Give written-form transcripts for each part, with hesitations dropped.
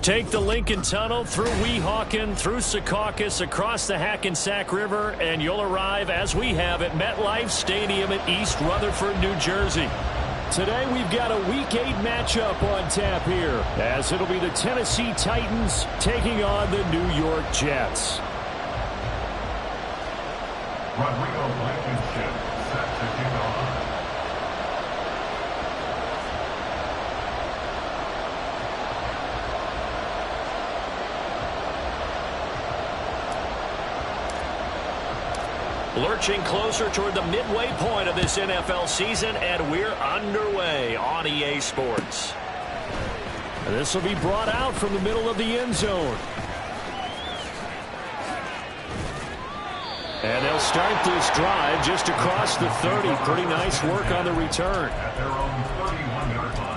Take the Lincoln Tunnel through Weehawken, through Secaucus, across the Hackensack River, and you'll arrive, as we have, at MetLife Stadium in East Rutherford, New Jersey. Today we've got a Week 8 matchup on tap here, as it'll be the Tennessee Titans taking on the New York Jets. Rodrigo Blankenship set to kick off. Lurching closer toward the midway point of this NFL season, and we're underway on EA Sports. And this will be brought out from the middle of the end zone. And they'll start this drive just across the 30. Pretty nice work on the return. At their own 31-yard line.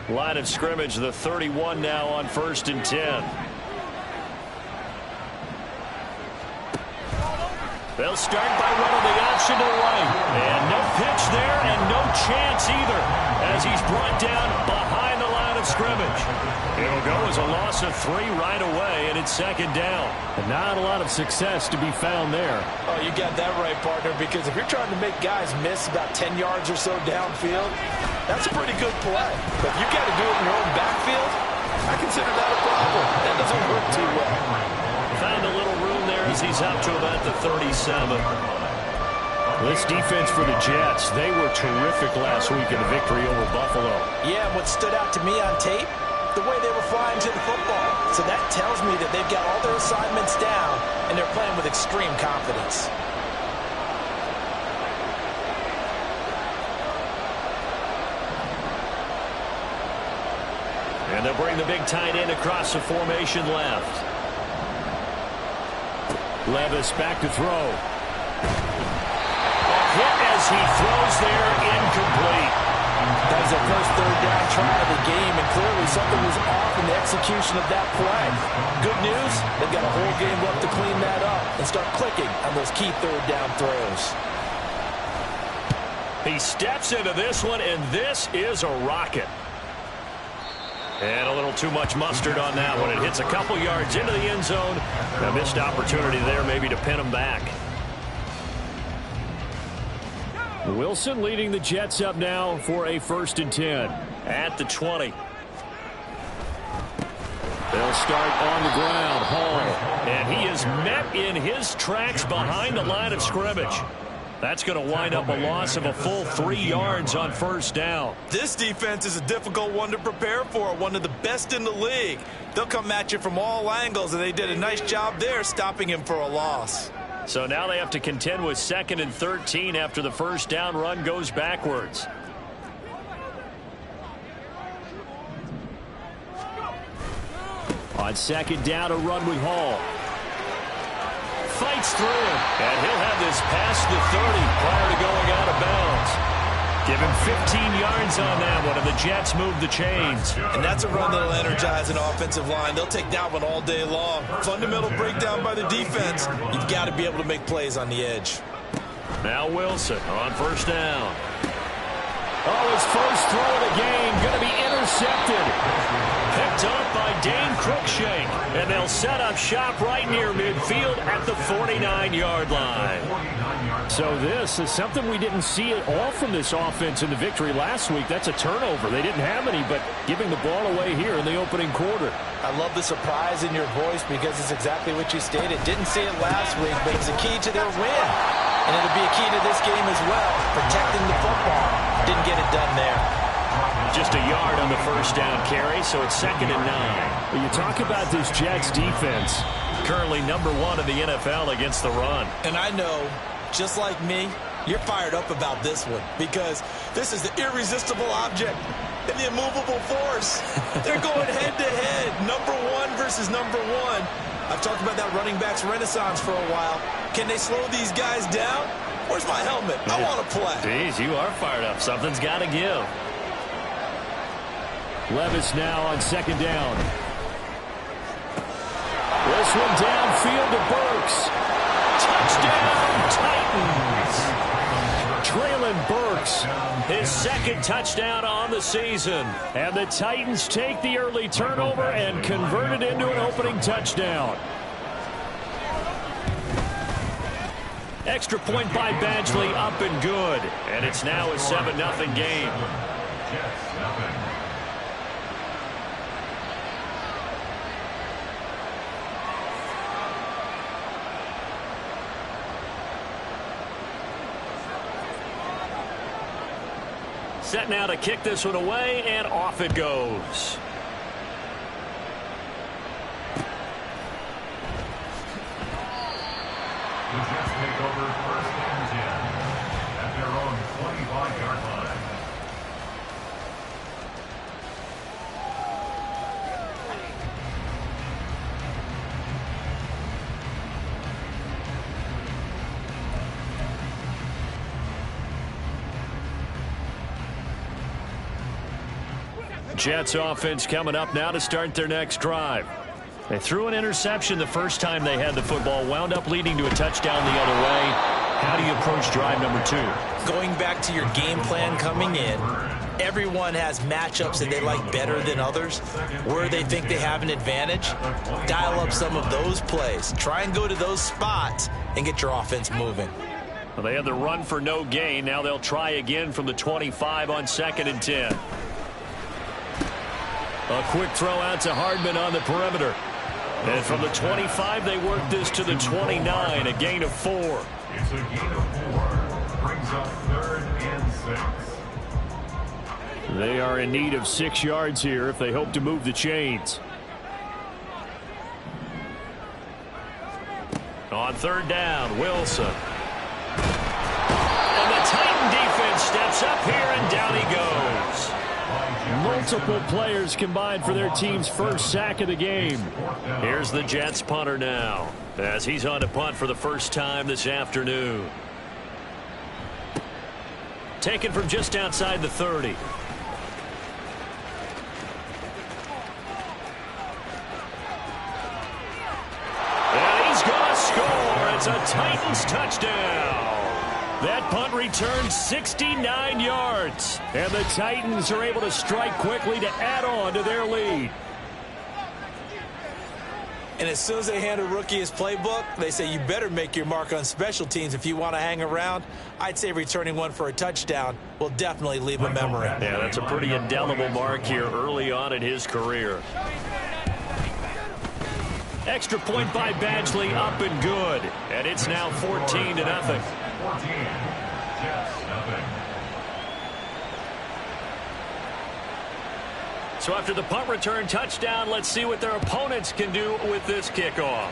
Line of scrimmage, the 31 now on 1st and 10. They'll start by running the option to the right. And no pitch there and no chance either as he's brought down behind the line of scrimmage. It'll go as a loss of 3 right away, and it's 2nd down. And not a lot of success to be found there. Oh, you got that right, partner, because if you're trying to make guys miss about 10 yards or so downfield, that's a pretty good play. But if you got to do it in your own backfield, I consider that a problem. That doesn't work too well. Found a little room there as he's up to about the 37. This defense for the Jets, they were terrific last week in the victory over Buffalo. Yeah, what stood out to me on tape, the way they were flying to the football. So that tells me that they've got all their assignments down, and they're playing with extreme confidence. And they'll bring the big tight end across the formation left. Levis back to throw. A hit as he throws there, incomplete. That was their first 3rd down try of the game, and clearly something was off in the execution of that play. Good news, they've got a whole game left to clean that up and start clicking on those key 3rd down throws. He steps into this one, and this is a rocket. And a little too much mustard on that one. It hits a couple yards into the end zone. A missed opportunity there maybe to pin him back. Wilson leading the Jets up now for a 1st and 10. At the 20. They'll start on the ground. Hall. And he is met in his tracks behind the line of scrimmage. That's going to wind up a loss of a full 3 yards on 1st down. This defense is a difficult one to prepare for, one of the best in the league. They'll come at you from all angles, and they did a nice job there stopping him for a loss. So now they have to contend with 2nd and 13 after the 1st down run goes backwards. On 2nd down, a run with Hall. Fights through it, and he'll have this past the 30 prior to going out of bounds. Give him 15 yards on that one, and the Jets move the chains. And that's a run that'll energize an offensive line. They'll take that one all day long. Fundamental breakdown by the defense. You've got to be able to make plays on the edge. Now Wilson on 1st down. Oh, his first throw of the game going to be intercepted. Picked up by Dane Cruikshank, and they'll set up shop right near midfield at the 49-yard line. So this is something we didn't see at all from this offense in the victory last week. That's a turnover. They didn't have any, but giving the ball away here in the opening quarter. I love the surprise in your voice because it's exactly what you stated. Didn't see it last week, but it's a key to their win. And it'll be a key to this game as well, protecting the football. Didn't get it done there. Just a yard on the 1st down carry, so it's 2nd and 9. When you talk about this Jets defense, currently #1 in the NFL against the run. And I know, just like me, you're fired up about this one because this is the irresistible object and the immovable force. They're going head-to-head, #1 versus #1. I've talked about that running backs renaissance for a while. Can they slow these guys down? Where's my helmet? I want to play. Jeez, you are fired up. Something's got to give. Levis now on second down. This one downfield to Burks. Touchdown, Titans. Treylon Burks, his second touchdown on the season. And the Titans take the early turnover and convert it into an opening touchdown. Extra point by Badgley, up and good. And it's now a 7-0 game. Jets, nothing. Set now to kick this one away, and off it goes. The Jets take over 1st and 10 at their own 25-yard line. Jets offense coming up now to start their next drive. They threw an interception the first time they had the football, wound up leading to a touchdown the other way. How do you approach drive number 2? Going back to your game plan coming in, everyone has matchups that they like better than others. Where they think they have an advantage, dial up some of those plays. Try and go to those spots and get your offense moving. Well, they had the run for no gain. Now they'll try again from the 25 on 2nd and 10. A quick throw out to Hardman on the perimeter. And from the 25, they work this to the 29, a gain of 4. It's a gain of 4. Brings up 3rd and 6. They are in need of 6 yards here if they hope to move the chains. On 3rd down, Wilson. And the Titan defense steps up here, and down he goes. Multiple players combined for their team's first sack of the game. Here's the Jets punter now, as he's on to punt for the first time this afternoon. Taken from just outside the 30. And he's going to score. It's a Titans touchdown. That punt returned 69 yards. And the Titans are able to strike quickly to add on to their lead. And as soon as they hand a rookie his playbook, they say you better make your mark on special teams if you want to hang around. I'd say returning one for a touchdown will definitely leave a memory. Yeah, that's a pretty indelible mark here early on in his career. Extra point by Badgley, up and good. And it's now 14-0. 14. Jets, nothing. So after the punt return touchdown, let's see what their opponents can do with this kickoff.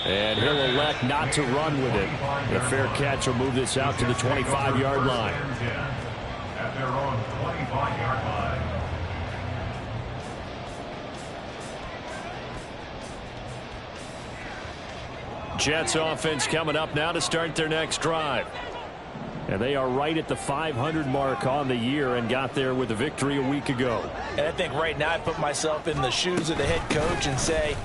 And he'll elect not to run with it. The fair catch will move this out to the 25-yard line. At their own 25-yard line. Jets offense coming up now to start their next drive. And they are right at the 500 mark on the year and got there with a victory a week ago. And I think right now I put myself in the shoes of the head coach and say,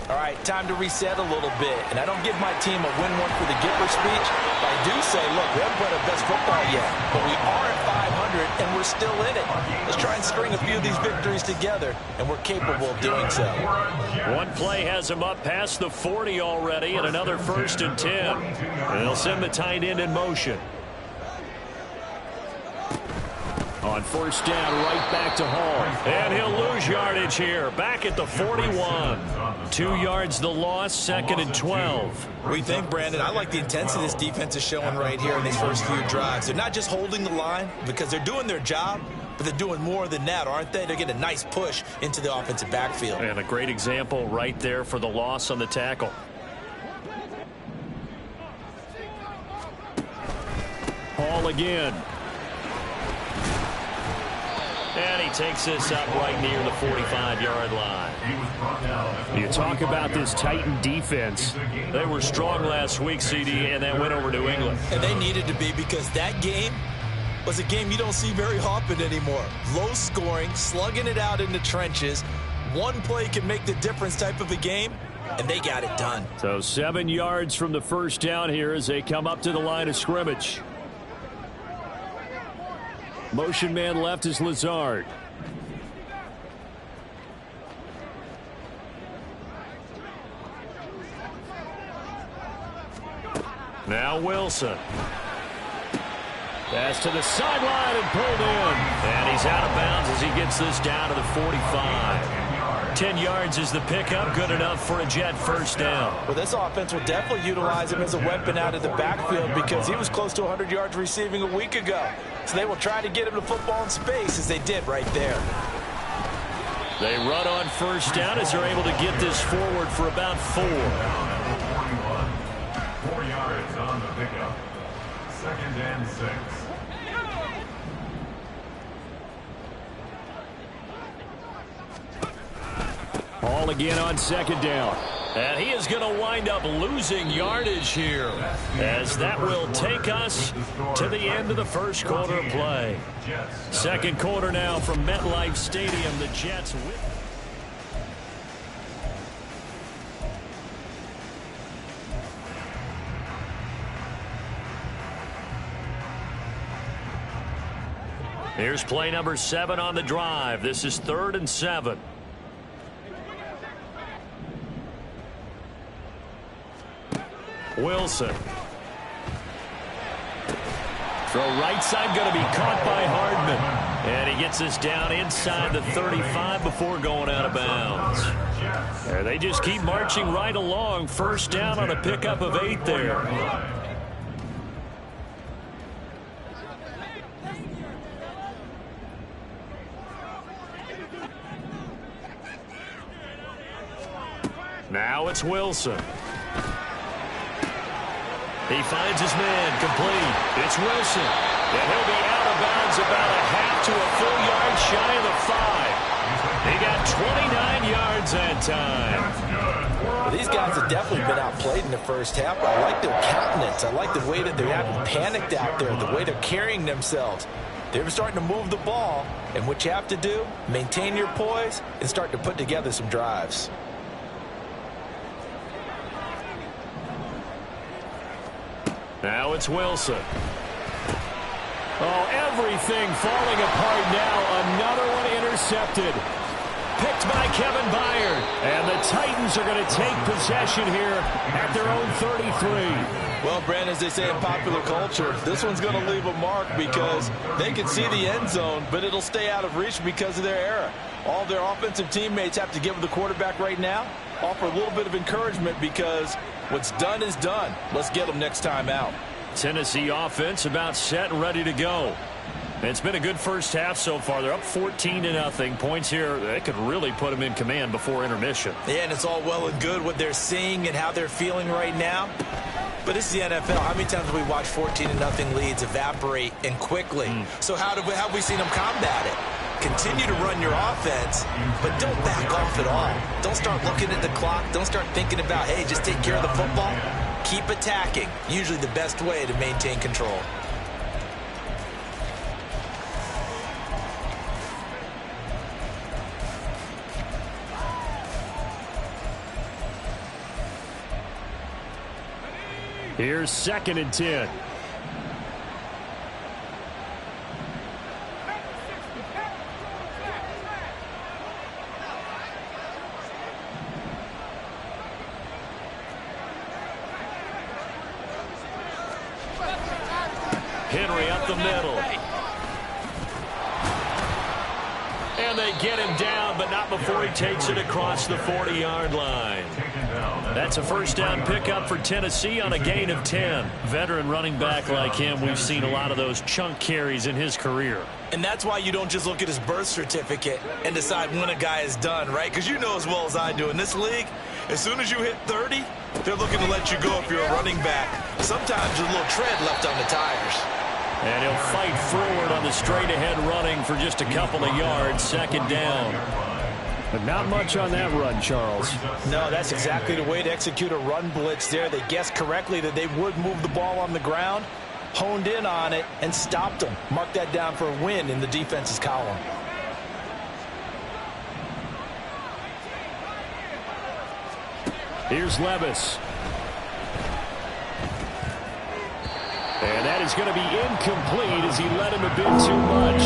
all right, time to reset a little bit. And I don't give my team a win one for the Gipper speech. But I do say, look, we haven't played our best football yet. But we are at 500, and we're still in it. Let's try and string a few of these victories together, and we're capable of doing so. One play has them up past the 40 already, and another 1st and 10. And they'll send the tight end in motion. On 1st down, right back to Hall. And he'll lose yardage here. Back at the 41. 2 yards the loss, 2nd and 12. What do you think, Brandon? I like the intensity this defense is showing right here in these first few drives. They're not just holding the line because they're doing their job, but they're doing more than that, aren't they? They're getting a nice push into the offensive backfield. And a great example right there for the loss on the tackle. Hall again. And he takes this up right near the 45-yard line. You talk about this Titan defense. They were strong last week, CD, and that went over New England. And they needed to be, because that game was a game you don't see very often anymore. Low scoring, slugging it out in the trenches. One play can make the difference type of a game, and they got it done. So 7 yards from the first down here as they come up to the line of scrimmage. Motion man left is Lazard. Now Wilson. Pass to the sideline and pulled in. And he's out of bounds as he gets this down to the 45. 10 yards is the pickup, good enough for a Jet first down. Well, this offense will definitely utilize him as a weapon out of the backfield, because he was close to 100 yards receiving a week ago. So they will try to get him the football in space, as they did right there. They run on first down as they're able to get this forward for about 4. 4 yards on the pickup. 2nd and 6. Ball again on 2nd down. And he is going to wind up losing yardage here, as that will take us to the end of the first quarter of play. Second quarter now from MetLife Stadium. The Jets with. Here's play number 7 on the drive. This is 3rd and 7. Wilson. Throw right side, going to be caught by Hardman. And he gets this down inside the 35 before going out of bounds. And they just keep marching right along. First down on a pickup of 8 there. Now it's Wilson. He finds his man, complete. It's Wilson. And he'll be out of bounds about a half to a full yard shy of the 5. He got 29 yards that time. Well, these guys have definitely been outplayed in the first half. I like their countenance. I like the way that they haven't panicked out there, the way they're carrying themselves. They're starting to move the ball, and what you have to do, maintain your poise and start to put together some drives. Now it's Wilson. Oh, everything falling apart now. Another one intercepted. Picked by Kevin Byard. And the Titans are going to take possession here at their own 33. Well, Brandon, as they say in popular culture, this one's going to leave a mark, because they can see the end zone, but it'll stay out of reach because of their error. All their offensive teammates have to give the quarterback right now, offer a little bit of encouragement, because what's done is done. Let's get them next time out. Tennessee offense about set and ready to go. It's been a good first half so far. They're up 14-0. Points here, they could really put them in command before intermission. Yeah, and it's all well and good what they're seeing and how they're feeling right now. But this is the NFL. How many times have we watched 14-0 leads evaporate and quickly? So how have we seen them combat it? Continue to run your offense, but don't back off at all. Don't start looking at the clock. Don't start thinking about, hey, just take care of the football. Keep attacking. Usually the best way to maintain control. Here's 2nd and 10. Henry up the middle. And they get him down, but not before he takes it across the 40-yard line. That's a first down pickup for Tennessee on a gain of 10. Veteran running back like him, we've seen a lot of those chunk carries in his career. And that's why you don't just look at his birth certificate and decide when a guy is done, right? Because you know as well as I do, in this league, as soon as you hit 30, they're looking to let you go if you're a running back. Sometimes there's a little tread left on the tires. And he'll fight forward on the straight-ahead running for just a couple of yards. Second down. But not much on that run, Charles. No, that's exactly the way to execute a run blitz there. They guessed correctly that they would move the ball on the ground, honed in on it, and stopped them. Mark that down for a win in the defense's column. Here's Levis. And that is going to be incomplete as he led him a bit too much.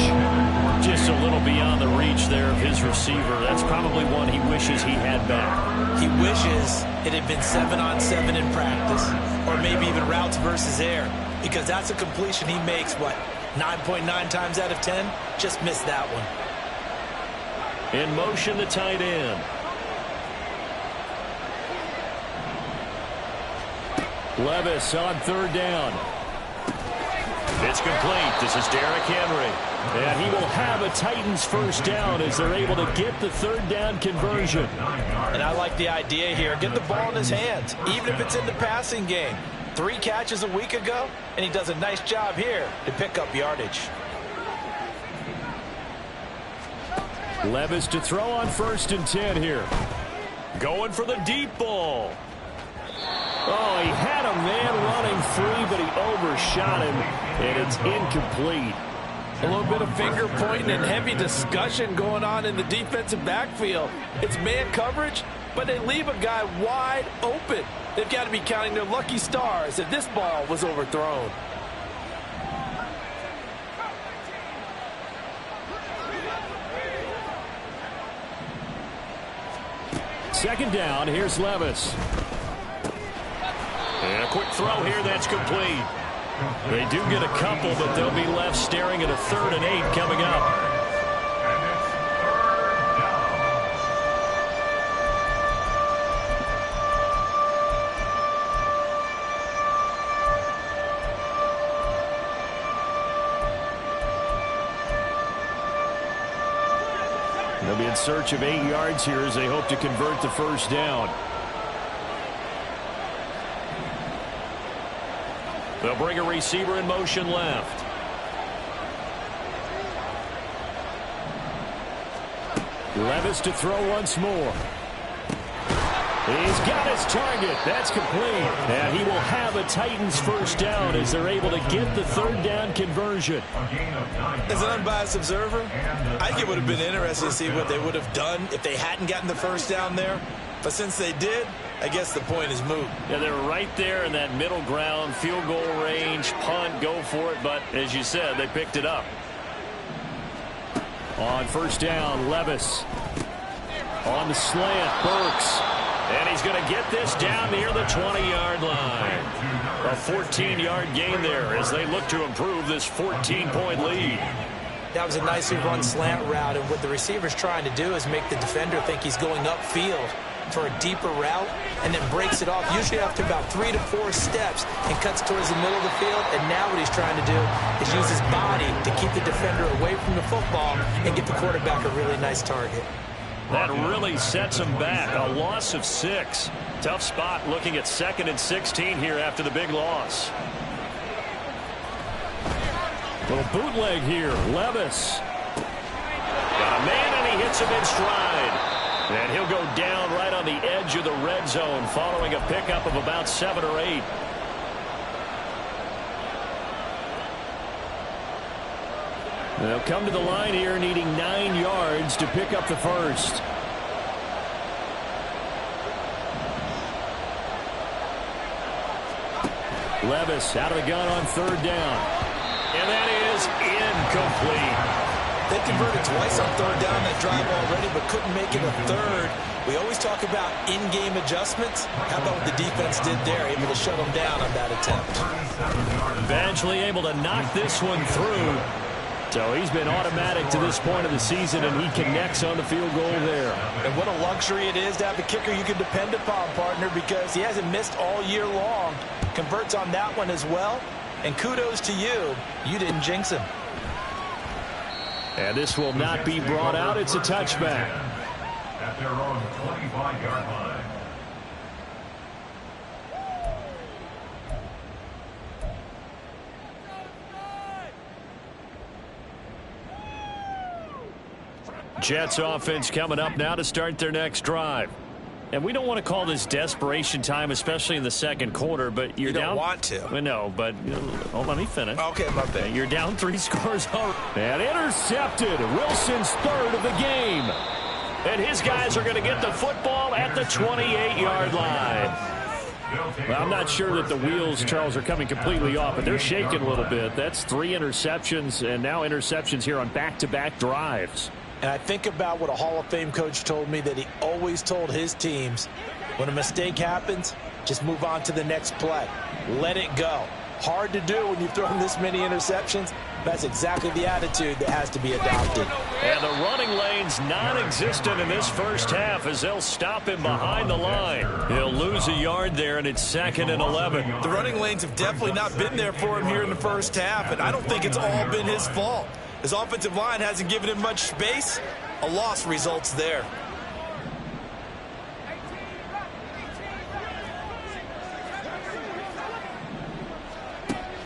Just a little beyond the reach there of his receiver. That's probably one he wishes he had back. He wishes it had been 7-on-7 in practice, or maybe even routes versus air, because that's a completion he makes, 9.9 times out of 10? Just missed that one. In motion, the tight end. Levis on third down. It's complete. This is Derrick Henry. And he will have a Titans first down as they're able to get the third down conversion. And I like the idea here. Get the ball in his hands, even if it's in the passing game. 3 catches a week ago, and he does a nice job here to pick up yardage. Levis to throw on 1st and 10 here. Going for the deep ball. Oh, he had a man running free, but he overshot him, and it's incomplete. A little bit of finger pointing and heavy discussion going on in the defensive backfield. It's man coverage, but they leave a guy wide open. They've got to be counting their lucky stars that this ball was overthrown. Second down, here's Levis. And a quick throw here, that's complete. They do get a couple, but they'll be left staring at a 3rd and 8 coming up. They'll be in search of 8 yards here as they hope to convert the first down. They'll bring a receiver in motion left. Levis to throw once more. He's got his target. That's complete. And he will have a Titans first down as they're able to get the third down conversion. As an unbiased observer, I think it would have been interesting to see what they would have done if they hadn't gotten the first down there. But since they did, I guess the point is moot. Yeah, they're right there in that middle ground, field goal range, punt, go for it. But as you said, they picked it up. On first down, Levis. On the slant, Burks. And he's going to get this down near the 20-yard line. A 14-yard gain there as they look to improve this 14-point lead. That was a nicely run slant route, and what the receiver's trying to do is make the defender think he's going upfield for a deeper route, and then breaks it off, usually after about 3 to 4 steps, and cuts towards the middle of the field. And now what he's trying to do is use his body to keep the defender away from the football and get the quarterback a really nice target. That really sets him back. A loss of 6. Tough spot looking at 2nd and 16 here after the big loss. Little bootleg here. Levis. Got a man, and he hits him in stride. And he'll go down right on the edge of the red zone following a pickup of about 7 or 8. They'll come to the line here needing 9 yards to pick up the first. Levis out of the gun on third down. And that is incomplete. They converted twice on third down that drive already, but couldn't make it a third. We always talk about in-game adjustments. How about what the defense did there, able to shut them down on that attempt. Eventually able to knock this one through. So he's been automatic to this point of the season, and he connects on the field goal there. And what a luxury it is to have a kicker you can depend upon, partner, because he hasn't missed all year long. Converts on that one as well. And kudos to you. You didn't jinx him. And this will not be brought out. It's a touchback. At their own 25-yard line. Jets offense coming up now to start their next drive. And we don't want to call this desperation time, especially in the second quarter, but you're down. You don't want to. No, but let me finish. Okay, my bad. You're down 3 scores already. And intercepted. Wilson's third of the game. And his guys are going to get the football at the 28-yard line. Well, I'm not sure that the wheels, Charles, are coming completely off, but they're shaking a little bit. That's 3 interceptions, and now interceptions here on back-to-back drives. And I think about what a Hall of Fame coach told me, that he always told his teams, when a mistake happens, just move on to the next play. Let it go. Hard to do when you've thrown this many interceptions. That's exactly the attitude that has to be adopted. And the running lane's non-existent in this first half as they'll stop him behind the line. He'll lose a yard there, and it's 2nd and 11. The running lanes have definitely not been there for him here in the first half, and I don't think it's all been his fault. His offensive line hasn't given him much space. A loss results there.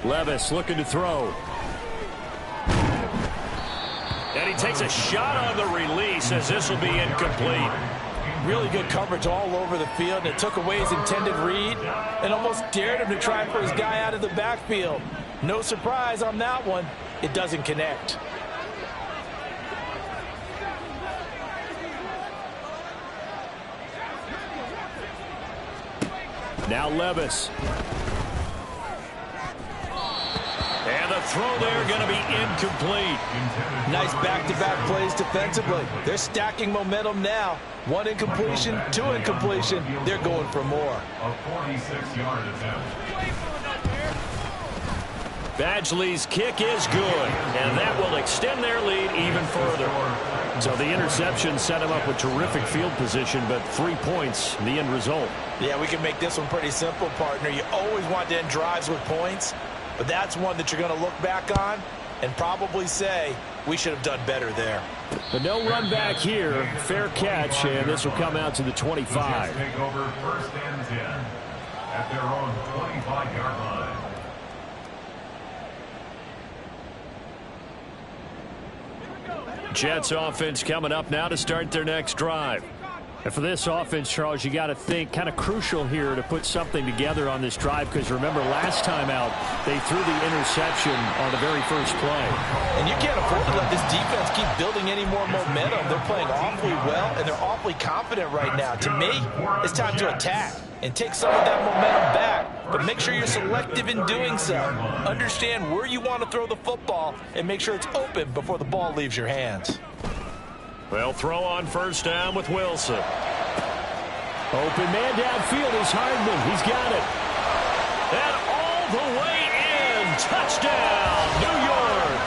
Levis looking to throw. And he takes a shot on the release as this will be incomplete. Really good coverage all over the field, and it took away his intended read and almost dared him to try for his guy out of the backfield. No surprise on that one. It doesn't connect. Now Levis. And the throw there going to be incomplete. Nice back-to-back plays defensively. They're stacking momentum now. 1 incompletion, 2 incompletion. They're going for more. A 46-yard attempt. Badgley's kick is good, and that will extend their lead even further. So the interception set him up with terrific field position, but 3 points, the end result. Yeah, we can make this one pretty simple, partner. You always want to end drives with points, but that's one that you're going to look back on and probably say, we should have done better there. But no run back here. Fair catch, and this will come out to the 25. The Jets take over 1st and 10 at their own 25-yard line. Jets offense coming up now to start their next drive. And for this offense, Charles, you got to think kind of crucial here to put something together on this drive, because remember last time out they threw the interception on the very first play. And you can't afford to let this defense keep building any more momentum. They're playing awfully well, and they're awfully confident right now. To me, it's time to attack and take some of that momentum back, but make sure you're selective in doing so. Understand where you want to throw the football and make sure it's open before the ball leaves your hands. They'll throw on 1st down with Wilson. Open man downfield is Hardman. He's got it. And all the way in. Touchdown, New York.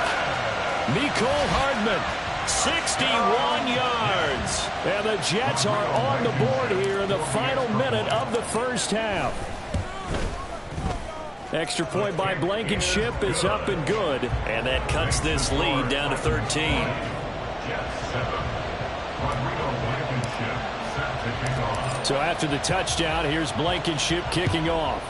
Mecole Hardman, 61 yards. And the Jets are on the board here in the final minute of the first half. Extra point by Blankenship is up and good. And that cuts this lead down to 13. Jets 7. Rodrigo Blankenship set to kick off. So after the touchdown, here's Blankenship kicking off.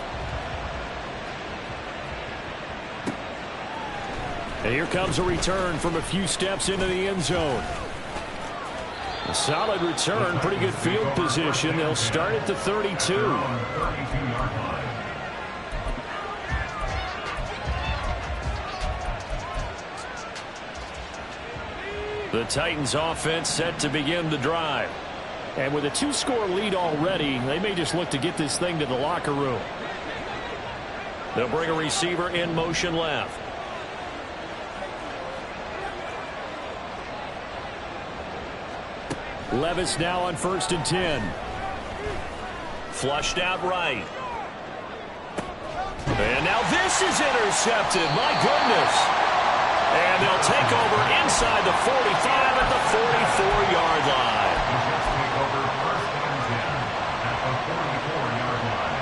And here comes a return from a few steps into the end zone. A solid return, pretty good field position. They'll start at the 32. 32-yard line. The Titans offense set to begin the drive. And with a 2-score lead already, they may just look to get this thing to the locker room. They'll bring a receiver in motion left. Levis now on 1st and 10. Flushed out right. And now this is intercepted. My goodness. And they'll take over inside the 45 at the 44-yard line. The Jets take over 1st and 10 at the 44-yard line.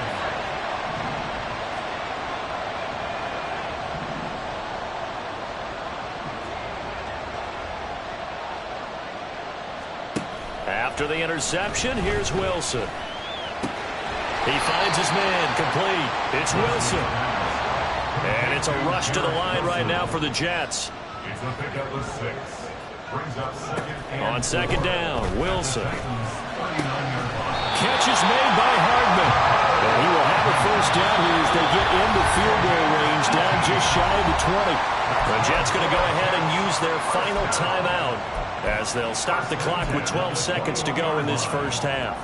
After the interception, here's Wilson. He finds his man, complete. It's Wilson. And it's a rush to the line right now for the Jets. It's a pick up of 6. brings up second and On second down, Wilson. Catch is made by Hardman. And he will have a first down here as they get into field goal range, down just shy of the 20. The Jets going to go ahead and use their final timeout as they'll stop the clock with 12 seconds to go in this first half.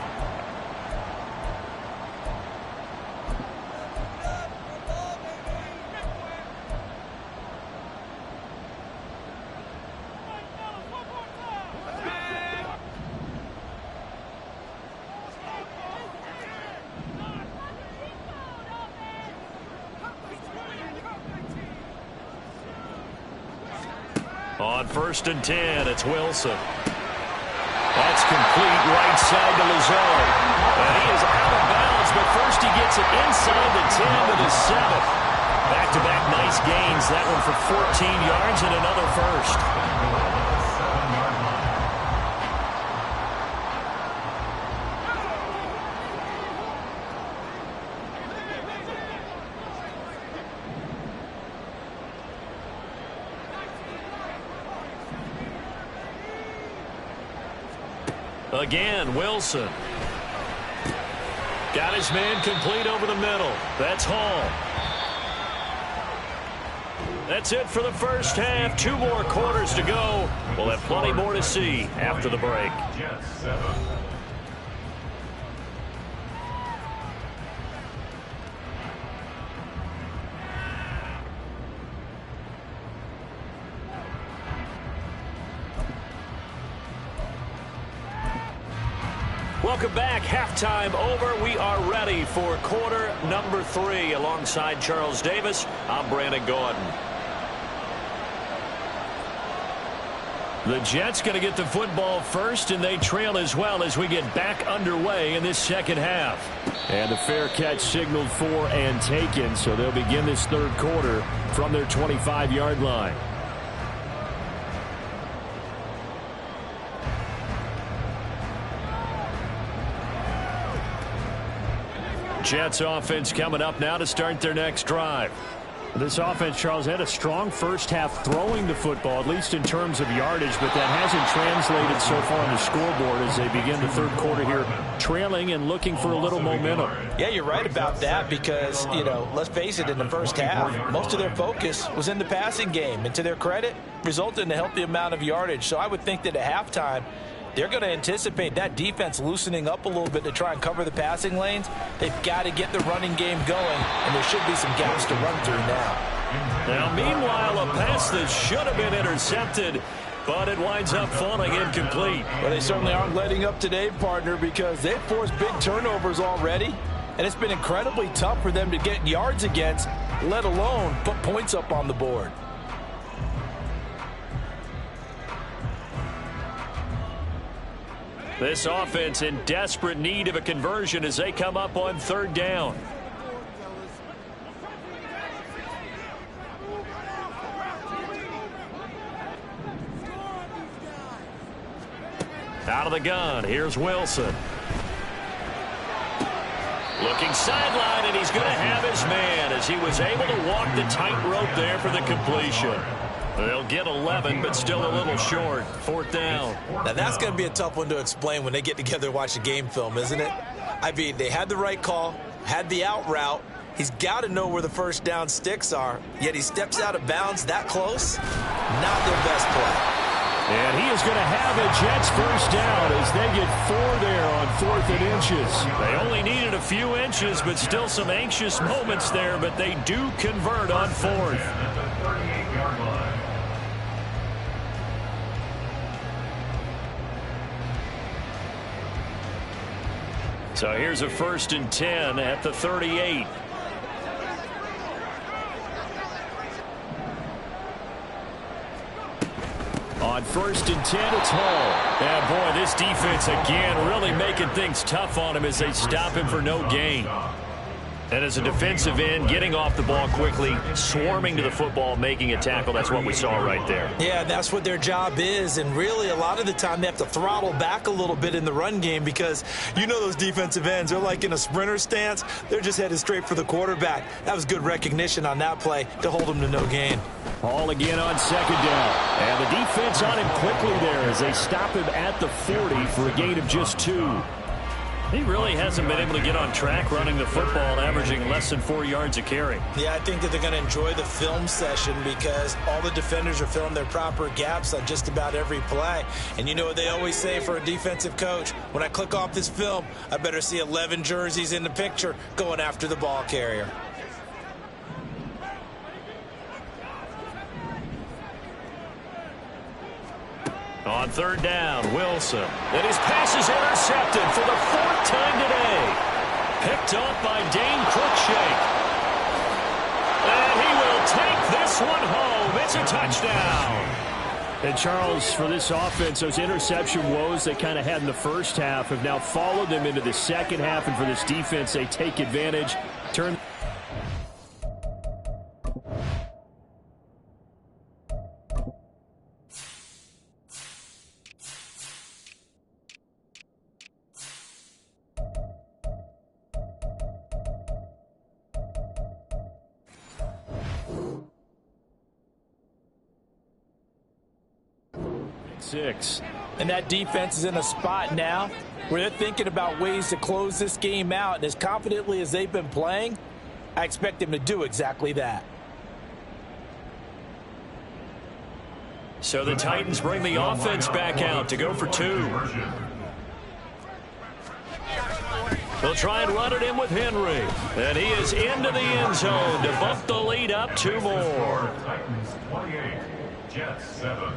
On 1st and 10, it's Wilson. That's complete right side to Lazard. And he is out of bounds, but first he gets it inside the 10 to the 7. Back-to-back nice gains. That one for 14 yards and another first. Again, Wilson. Got his man complete over the middle. That's Hall. That's it for the first half. 2 more quarters to go. We'll have plenty more to see after the break. Jets 7. Welcome back. Halftime over. We are ready for quarter number 3. Alongside Charles Davis, I'm Brandon Gordon. The Jets going to get the football first, and they trail as well as we get back underway in this second half. And the fair catch signaled for and taken, so they'll begin this third quarter from their 25-yard line. Jets offense coming up now to start their next drive. This offense, Charles, had a strong first half throwing the football, at least in terms of yardage, but that hasn't translated so far on the scoreboard as they begin the third quarter here, trailing and looking for a little momentum. Yeah, you're right about that because, let's face it, in the first half, most of their focus was in the passing game. And to their credit, resulted in a healthy amount of yardage. So I would think that at halftime, they're going to anticipate that defense loosening up a little bit to try and cover the passing lanes. They've got to get the running game going, and there should be some gaps to run through now. Now, meanwhile, a pass that should have been intercepted, but it winds up falling incomplete. Well, they certainly aren't letting up today, partner, because they've forced big turnovers already, and it's been incredibly tough for them to get yards against, let alone put points up on the board. This offense in desperate need of a conversion as they come up on third down. Out of the gun, here's Wilson. Looking sideline, and he's going to have his man as he was able to walk the tightrope there for the completion. They'll get 11, but still a little short. Fourth down. Now, that's going to be a tough one to explain when they get together and watch the game film, isn't it? I mean, they had the right call, had the out route. He's got to know where the first down sticks are, yet he steps out of bounds that close. Not their best play. And he is going to have a Jets first down as they get 4 there on 4th and inches. They only needed a few inches, but still some anxious moments there, but they do convert on 4th. At the 38-yard line. So here's a 1st and 10 at the 38. On 1st and 10, it's Hall. And boy, this defense again really making things tough on him as they stop him for no gain. And as a defensive end, getting off the ball quickly, swarming to the football, making a tackle, that's what we saw right there. Yeah, that's what their job is, and really a lot of the time they have to throttle back a little bit in the run game because you know those defensive ends, they're like in a sprinter stance. They're just headed straight for the quarterback. That was good recognition on that play to hold them to no gain. Hall again on second down. And the defense on him quickly there as they stop him at the 40 for a gain of just 2. He really hasn't been able to get on track running the football, averaging less than 4 yards a carry. Yeah, I think that they're going to enjoy the film session because all the defenders are filling their proper gaps on just about every play. And you know what they always say for a defensive coach? When I click off this film, I better see 11 jerseys in the picture going after the ball carrier. On third down, Wilson. And his pass is intercepted for the 4th time today. Picked up by Dane Cruikshank. And he will take this one home. It's a touchdown. And Charles, for this offense, those interception woes they kind of had in the first half have now followed them into the second half. And for this defense, they take advantage. Turn. And that defense is in a spot now where they're thinking about ways to close this game out. And as confidently as they've been playing, I expect them to do exactly that. So the Titans bring the offense back out to go for 2. They'll try and run it in with Henry. And he is into the end zone to bump the lead up 2 more. Titans 28, Jets 7.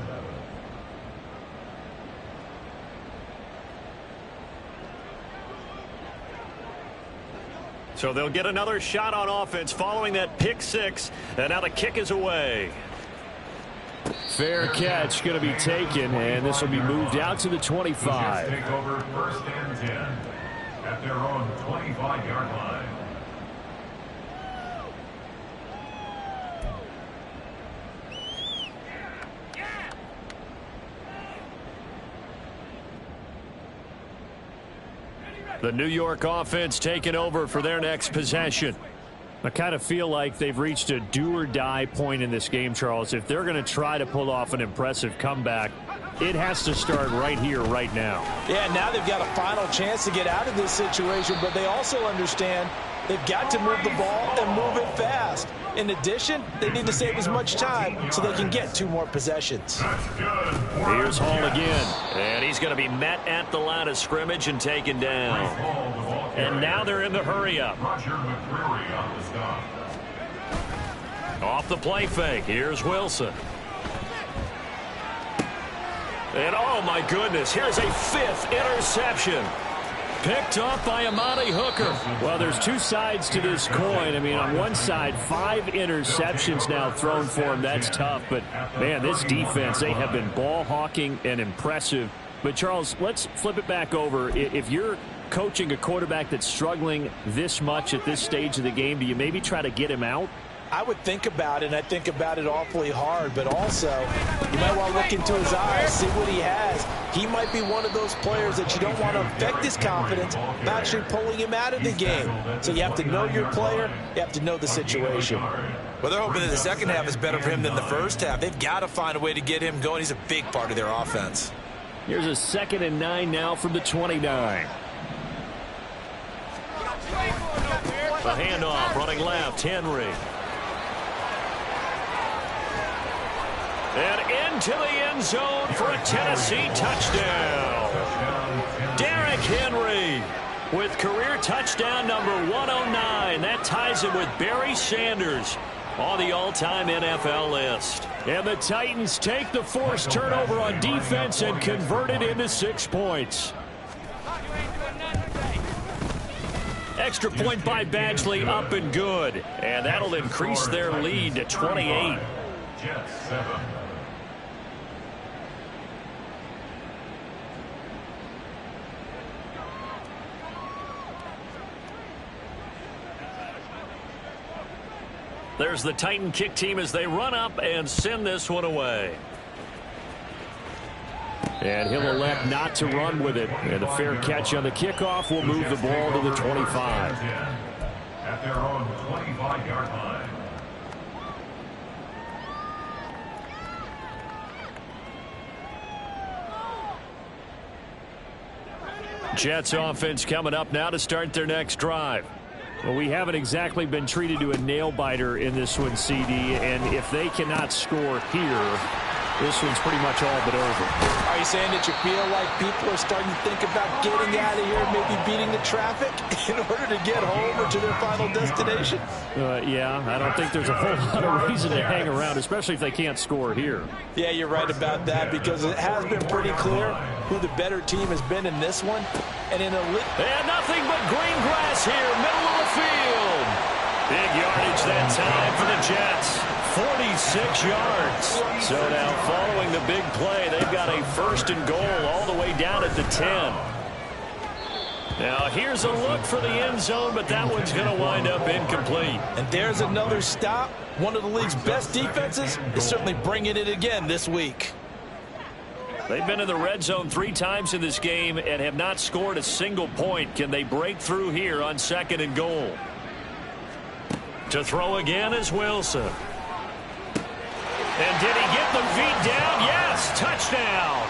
So they'll get another shot on offense following that pick 6. And now the kick is away. Fair catch going to be taken, and this will be moved out to the 25. The Jets take over 1st and 10 at their own 25-yard line. The New York offense taking over for their next possession. I kind of feel like they've reached a do-or-die point in this game, Charles. If they're going to try to pull off an impressive comeback, it has to start right here, right now. Yeah, now they've got a final chance to get out of this situation, but they also understand they've got to move the ball and move it fast. In addition, they need to save as much time so they can get 2 more possessions. Here's Hall again. And he's going to be met at the line of scrimmage and taken down. And now they're in the hurry-up. Off the play fake. Here's Wilson. And oh my goodness, here's a 5th interception. Picked up by Amani Hooker. Well, there's 2 sides to this coin. I mean, on one side, 5 interceptions now thrown for him. That's tough. But, man, this defense, they have been ball hawking and impressive. But, Charles, let's flip it back over. If you're coaching a quarterback that's struggling this much at this stage of the game, do you maybe try to get him out? I would think about it, and I think about it awfully hard, but also you might want to look into his eyes, see what he has. He might be one of those players that you don't want to affect his confidence by actually pulling him out of the game. So you have to know your player, you have to know the situation. Well, they're hoping that the second half is better for him than the first half. They've got to find a way to get him going. He's a big part of their offense. Here's a 2nd and 9 now from the 29. The handoff, running left, Henry. And into the end zone for a Tennessee touchdown. Derrick Henry with career touchdown number 109. That ties him with Barry Sanders on the all-time NFL list. And the Titans take the forced turnover on defense and convert it into 6 points. Extra point by Badgley, up and good. And that'll increase their lead to 28. Jets 7. There's the Titan kick team as they run up and send this one away. And he'll elect not to run with it. And the fair catch on the kickoff will move the ball to the 25. At their own 25-yard line. Jets offense coming up now to start their next drive. Well, we haven't exactly been treated to a nail-biter in this one, CD. And if they cannot score here, this one's pretty much all but over. Are you saying that you feel like people are starting to think about getting out of here, maybe beating the traffic in order to get home or to their final destination? Yeah, I don't think there's a whole lot of reason to hang around, especially if they can't score here. Yeah, you're right about that because it has been pretty clear who the better team has been in this one. And nothing but green grass here, middle of the field. Big yardage that time for the Jets. 46 yards. So now following the big play, they've got a 1st and goal all the way down at the 10. Now here's a look for the end zone, but that one's going to wind up incomplete. And there's another stop. One of the league's best defenses is certainly bringing it again this week. They've been in the red zone 3 times in this game and have not scored a single point. Can they break through here on 2nd and goal? To throw again is Wilson. And did he get the feet down? Yes, touchdown.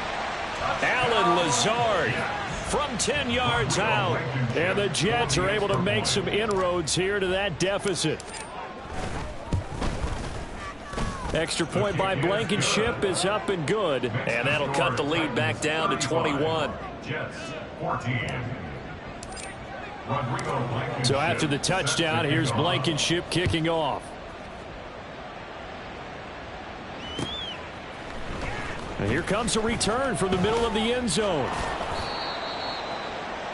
Allen Lazard from 10 yards out. And the Jets are able to make some inroads here to that deficit. Extra point by Blankenship is up and good. And that'll cut the lead back down to 21. Jets 14. So after the touchdown, here's Blankenship kicking off. And here comes a return from the middle of the end zone.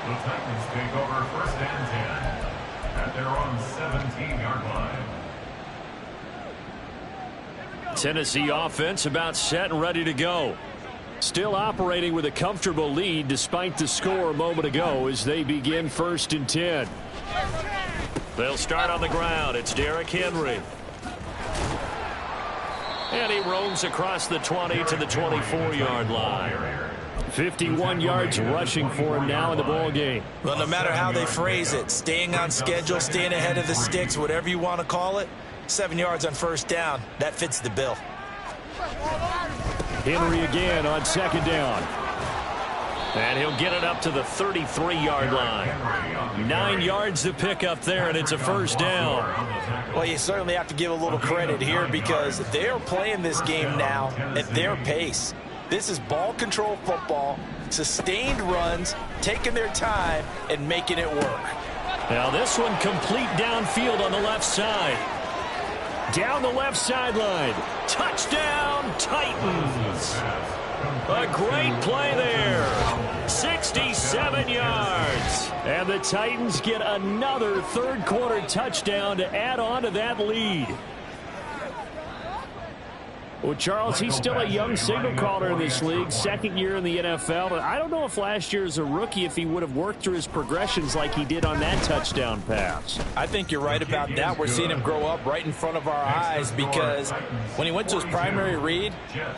The Titans take over 1st and 10 at their own 17-yard line. Tennessee offense about set and ready to go. Still operating with a comfortable lead despite the score a moment ago as they begin 1st and 10. They'll start on the ground. It's Derrick Henry. And he roams across the 20 to the 24-yard line. 51 yards rushing for him now in the ball game. Well, no matter how they phrase it, staying on schedule, staying ahead of the sticks, whatever you want to call it, 7 yards on 1st down, that fits the bill. Henry again on 2nd down. And he'll get it up to the 33-yard line. 9 yards to pick up there, and it's a 1st down. Well, you certainly have to give a little credit here because they're playing this game now at their pace. This is ball control football, sustained runs, taking their time, and making it work. Now this one complete downfield on the left side. Down the left sideline. Touchdown, Titans. A great play there. 67 yards. And the Titans get another 3rd quarter touchdown to add on to that lead. Well, Charles, he's still a young signal caller in this league, 2nd year in the NFL. But I don't know if last year as a rookie, if he would have worked through his progressions like he did on that touchdown pass. I think you're right about that. We're seeing him grow up right in front of our eyes because when he went to his primary read,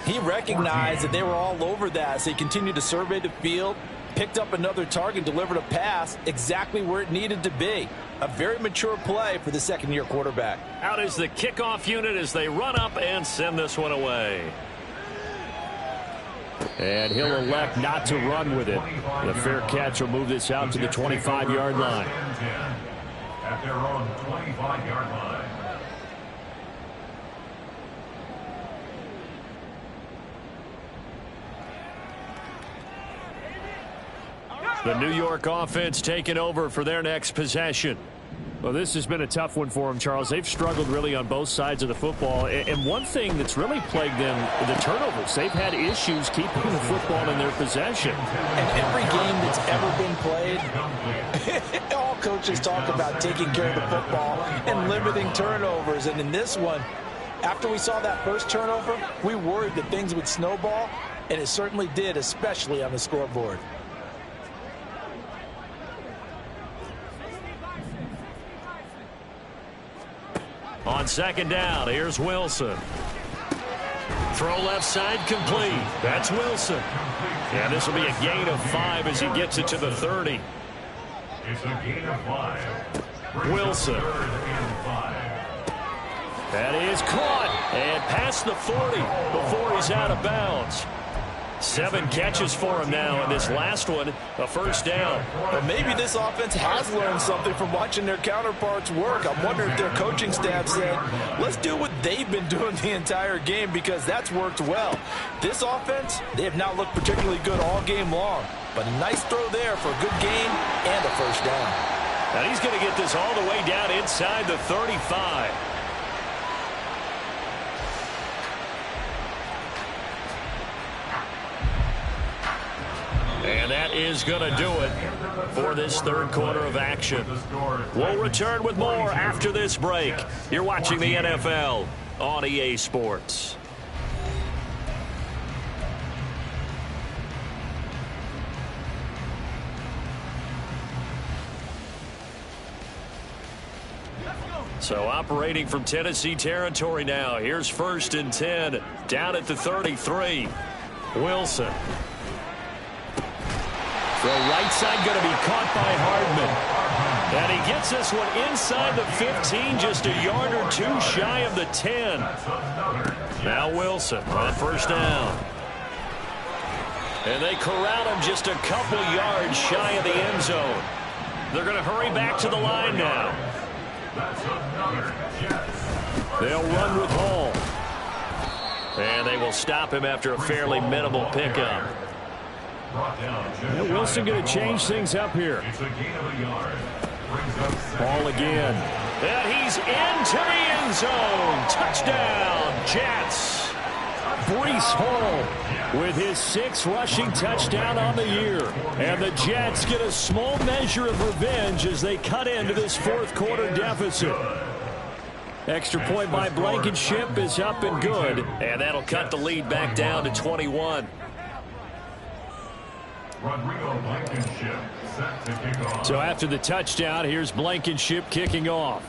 he recognized that they were all over that. So he continued to survey the field, picked up another target, delivered a pass exactly where it needed to be. A very mature play for the 2nd-year quarterback. Out is the kickoff unit as they run up and send this one away. And he'll elect not to run with it. The fair catch will move this out to the 25-yard line. At their own 25-yard line. The New York offense taking over for their next possession. Well, this has been a tough one for them, Charles. They've struggled really on both sides of the football. And one thing that's really plagued them, the turnovers. They've had issues keeping the football in their possession. And every game that's ever been played, all coaches talk about taking care of the football and limiting turnovers. And in this one, after we saw that first turnover, we worried that things would snowball, and it certainly did, especially on the scoreboard. On On second down, here's Wilson. Throw left side complete. That's Wilson. And this will be a gain of 5 as he gets it to the 30. It's a gain of 5. Wilson. That is caught and past the 40 before he's out of bounds. 7 catches for him now, and this last one, a first down. But maybe this offense has learned something from watching their counterparts work. I'm wondering if their coaching staff said, let's do what they've been doing the entire game, because that's worked well. This offense, they have not looked particularly good all game long. But a nice throw there for a good gain and a first down. And he's going to get this all the way down inside the 35. And that is going to do it for this third quarter of action. We'll return with more after this break. You're watching the NFL on EA Sports. So operating from Tennessee territory now. Here's 1st and 10 down at the 33. Wilson. The right side going to be caught by Hardman. And he gets this one inside the 15, just a yard or 2 shy of the 10. Now Wilson on first down. And they corral him just a couple yards shy of the end zone. They're going to hurry back to the line now. They'll run with Hall. And they will stop him after a fairly minimal pickup. Yeah, Wilson going to change things up here. Ball again. And he's into the end zone. Touchdown, Jets. Breece Hall with his 6th rushing touchdown on the year. And the Jets get a small measure of revenge as they cut into this fourth quarter deficit. Extra point by Blankenship is up and good. And that'll cut the lead back down to 21. Rodrigo Blankenship set to kick off. So after the touchdown, here's Blankenship kicking off.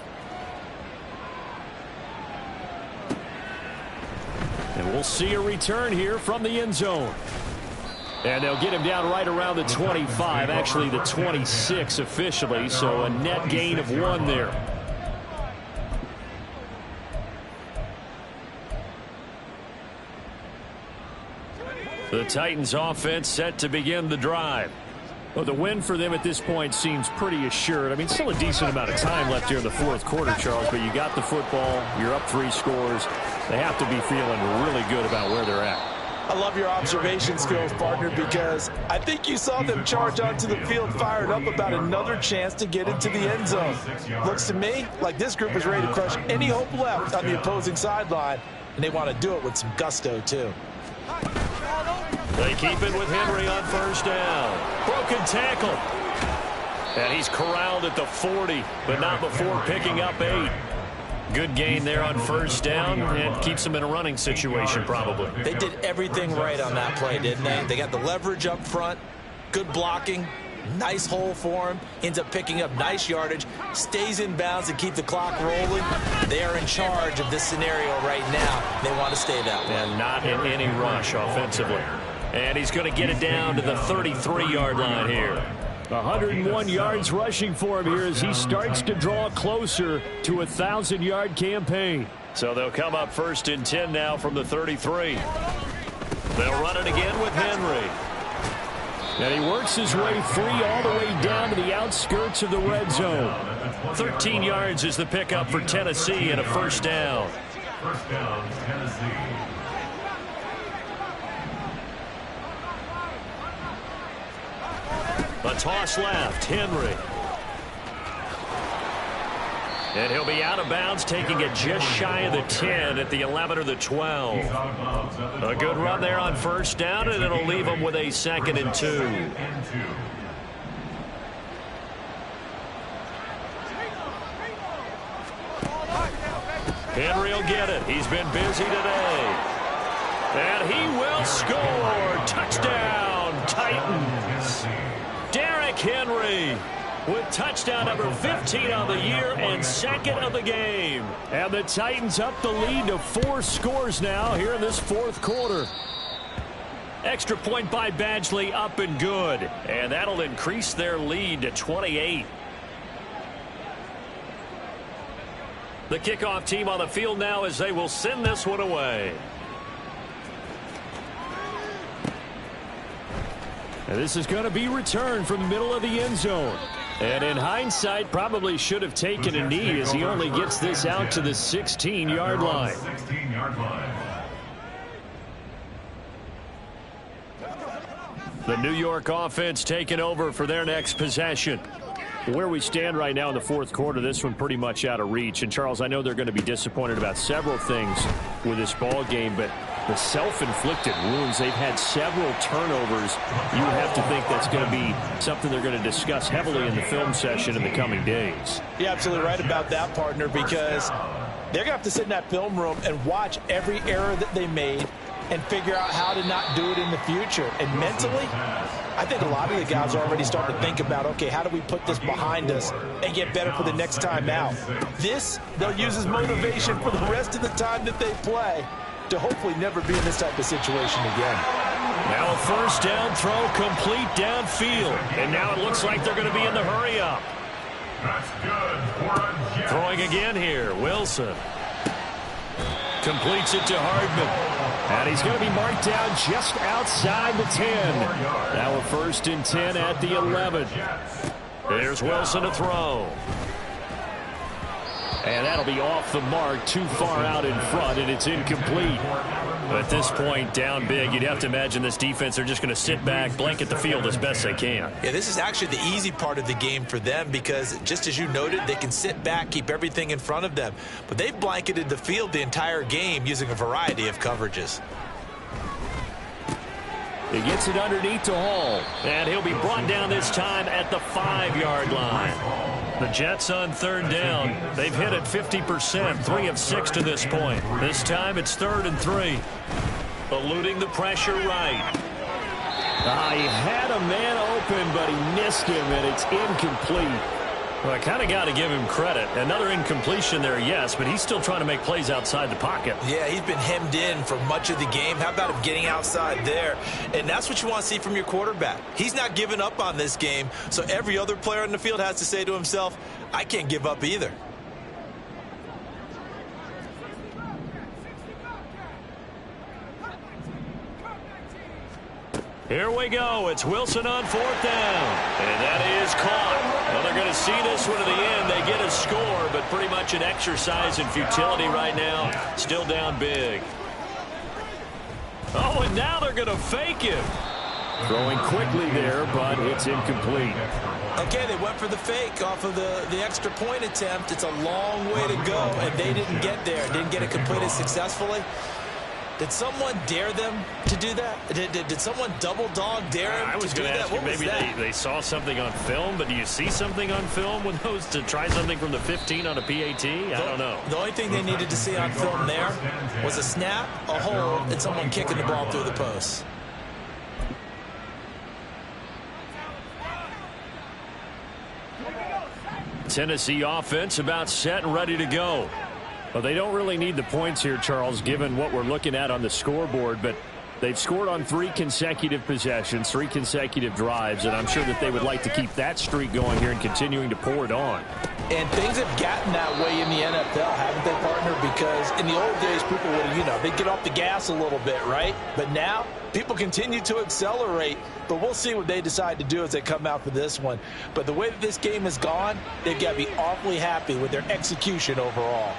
And we'll see a return here from the end zone. And they'll get him down right around the 25, actually the 26 officially, so a net gain of 1 there. The Titans offense set to begin the drive. Well, the win for them at this point seems pretty assured. I mean, still a decent amount of time left here in the fourth quarter, Charles, but you got the football, you're up 3 scores. They have to be feeling really good about where they're at. I love your observation skills, partner, because I think you saw them charge onto the field fired up about another chance to get into the end zone. Looks to me like this group is ready to crush any hope left on the opposing sideline, and they want to do it with some gusto, too. They keep it with Henry on first down. Broken tackle. And he's corralled at the 40, but not before picking up 8. Good gain there on first down, and keeps them in a running situation probably. They did everything right on that play, didn't they? They got the leverage up front, good blocking, nice hole for him, ends up picking up nice yardage, stays in bounds and keep the clock rolling. They are in charge of this scenario right now. They want to stay that way. And not in any rush offensively. And he's going to get it down to the 33-yard line here. 101 yards rushing for him here as he starts to draw closer to a 1,000-yard campaign. So they'll come up 1st and 10 now from the 33. They'll run it again with Henry. And he works his way free all the way down to the outskirts of the red zone. 13 yards is the pickup for Tennessee and a first down. First down, Tennessee. A toss left, Henry. And he'll be out of bounds, taking it just shy of the 10 at the 11 or the 12. A good run there on first down, and it'll leave him with a 2nd and 2. Henry will get it. He's been busy today. And he will score. Touchdown, Titans. Derrick Henry with touchdown number 15 on the year and second of the game. And the Titans up the lead to 4 scores now here in this fourth quarter. Extra point by Badgley, up and good. And that'll increase their lead to 28. The kickoff team on the field now as they will send this one away. And this is going to be returned from the middle of the end zone. And in hindsight, probably should have taken a knee as he only gets this out to the 16-yard line. 16-yard line. The New York offense taking over for their next possession. Where we stand right now in the fourth quarter, this one pretty much out of reach. And, Charles, I know they're going to be disappointed about several things with this ball game, but the self-inflicted wounds, they've had several turnovers. You have to think that's going to be something they're going to discuss heavily in the film session in the coming days. You're absolutely right about that, partner, because they're going to have to sit in that film room and watch every error that they made and figure out how to not do it in the future. And mentally, I think a lot of the guys are already starting to think about, okay, how do we put this behind us and get better for the next time out? This, they'll use as motivation for the rest of the time that they play to hopefully never be in this type of situation again. Now a first down throw complete downfield. And now it looks like they're going to be in the hurry up. That's good for a Jet. Throwing again here, Wilson. Completes it to Hardman. And he's going to be marked down just outside the 10. Now a first and 10 at the 11. There's Wilson to throw. And that'll be off the mark, too far out in front, and it's incomplete. At this point, down big, you'd have to imagine this defense are just going to sit back, blanket the field as best they can. Yeah, this is actually the easy part of the game for them because, just as you noted, they can sit back, keep everything in front of them. But they've blanketed the field the entire game using a variety of coverages. He gets it underneath to Hall. And he'll be brought down this time at the 5-yard line. The Jets on third down. They've hit it 50%, 3 of 6 to this point. This time it's 3rd and 3. Eluding the pressure right. He had a man open, but he missed him, and it's incomplete. Well, I kind of got to give him credit. Another incompletion there, yes, but he's still trying to make plays outside the pocket. Yeah, he's been hemmed in for much of the game. How about him getting outside there? And that's what you want to see from your quarterback. He's not giving up on this game, so every other player in the field has to say to himself, I can't give up either. Here we go. It's Wilson on 4th down. And that is caught. Well, they're going to see this one to the end. They get a score, but pretty much an exercise in futility right now. Still down big. Oh, and now they're going to fake him. Throwing quickly there, but it's incomplete. Okay, they went for the fake off of the extra point attempt. It's a long way to go, and they didn't get there. Didn't get it completed successfully. Did someone dare them to do that? Did someone double dog dare them I was to do going to that? ask you, What was maybe that? they saw something on film, but do you see something on film with those to try something from the 15 on a PAT? I don't know. The only thing they needed to see on film there was a snap, a hold, and someone kicking the ball through the post. Tennessee offense about set and ready to go. Well, they don't really need the points here, Charles, given what we're looking at on the scoreboard, but they've scored on 3 consecutive possessions, 3 consecutive drives, and I'm sure that they would like to keep that streak going here and continuing to pour it on. And things have gotten that way in the NFL, haven't they, partner? Because in the old days, people would, they'd get off the gas a little bit, right? But now, people continue to accelerate, but we'll see what they decide to do as they come out for this one. But the way that this game has gone, they've got to be awfully happy with their execution overall.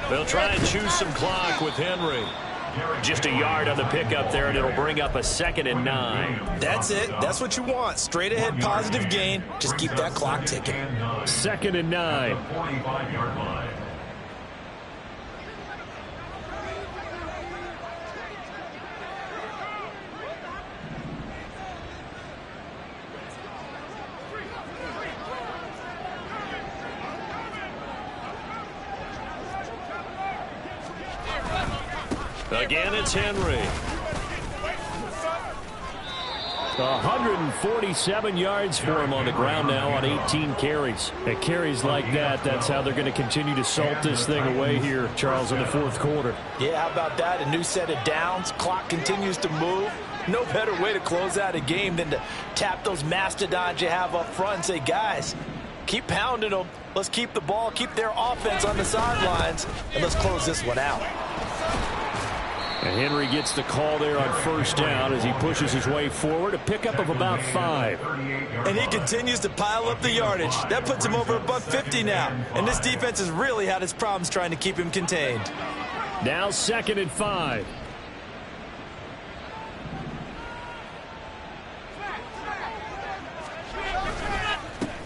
They'll try and choose some clock with Henry. Just a yard on the pickup there, and it'll bring up a 2nd and 9. That's it. That's what you want. Straight ahead positive gain. Just keep that clock ticking. 2nd and 9. 45-yard line. Again, it's Henry. 147 yards for him on the ground now on 18 carries. At carries like that, that's how they're going to continue to salt this thing away here, Charles, in the fourth quarter. Yeah, how about that? A new set of downs. Clock continues to move. No better way to close out a game than to tap those mastodons you have up front and say, guys, keep pounding them. Let's keep the ball, keep their offense on the sidelines, and let's close this one out. And Henry gets the call there on first down as he pushes his way forward, a pickup of about 5. And he continues to pile up the yardage. That puts him over $150 now. And this defense has really had its problems trying to keep him contained. Now 2nd and 5.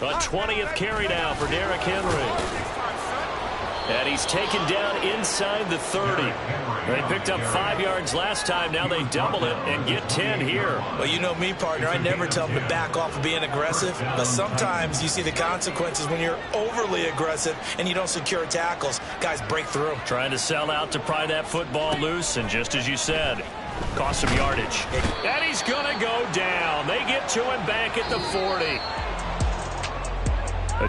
A 20th carry now for Derrick Henry. And he's taken down inside the 30. They picked up 5 yards last time. Now they double it and get 10 here. Well, you know me, partner. I never tell them to back off of being aggressive. But sometimes you see the consequences when you're overly aggressive and you don't secure tackles. Guys break through. Trying to sell out to pry that football loose. And just as you said, cost some yardage. And he's going to go down. They get to him back at the 40.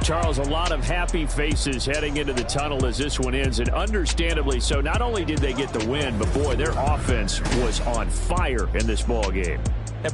Charles, a lot of happy faces heading into the tunnel as this one ends, and understandably so. Not only did they get the win, but boy, their offense was on fire in this ball game.